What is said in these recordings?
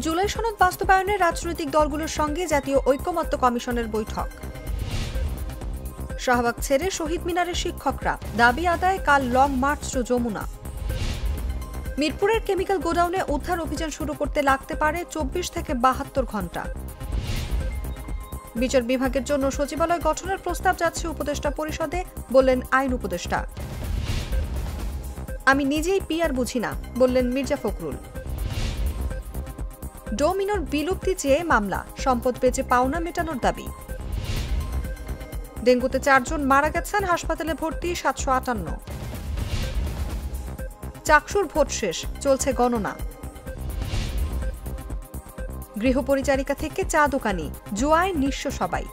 জুলাই সনদ বাস্তবায়নে রাজনৈতিক দলগুলোর সঙ্গে জাতীয় ঐকমত্য কমিশনের বৈঠক। শাহবাগ ছেড়ে শহীদ মিনারের শিক্ষকরা, দাবি আদায় কাল লং মার্চ টু যমুনা। মিরপুরের কেমিক্যাল গোডাউনে উদ্ধার অভিযান শুরু করতে লাগতে পারে 24 থেকে 72 ঘণ্টা। বিচার বিভাগের জন্য সচিবালয় গঠনের প্রস্তাব যাচ্ছে উপদেষ্টা পরিষদে, বললেন আইন উপদেষ্টা। আমি নিজেই পিআর বুঝি না, বললেন মির্জা ফখরুল। ডোমিনোর বিলুপ্তি চেয়ে মামলা, সম্পদ বেচে পাওনা মেটানোর দাবি। ডেঙ্গুতে 4 জন মারা গেছেন, হাসপাতালে ভর্তি 758। চাকসুর ভোট শেষ, চলছে গণনা। গৃহপরিচারিকা থেকে চা দোকানি, জুয়ায় নিঃস্ব সবাই।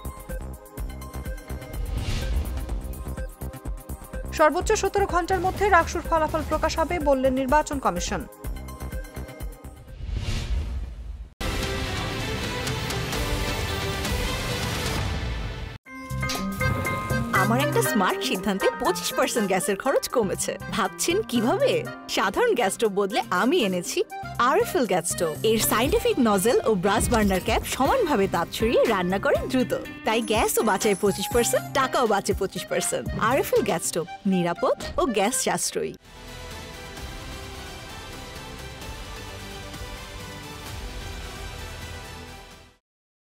সর্বোচ্চ 17 ঘণ্টার মধ্যে ডাকসুর ফলাফল প্রকাশ হবে, বললেন নির্বাচন কমিশন। আমার একটা স্মার্ট সিদ্ধান্তে 25% গ্যাসের খরচ কমেছে। ভাবছেন কিভাবে? সাধারণ গ্যাস স্টোভ বদলে আমি এনেছি আরএফএল গ্যাস স্টোভ। এর সাইন্টিফিক নজল ও ব্রাস বার্নার ক্যাপ সমানভাবে তাপ ছড়িয়ে রান্না করে দ্রুত, তাই গ্যাসও বাঁচায় 25%, টাকাও বাঁচে 25%। আরএফএল গ্যাস স্টোভ নিরাপদ ও গ্যাস সাশ্রয়ী।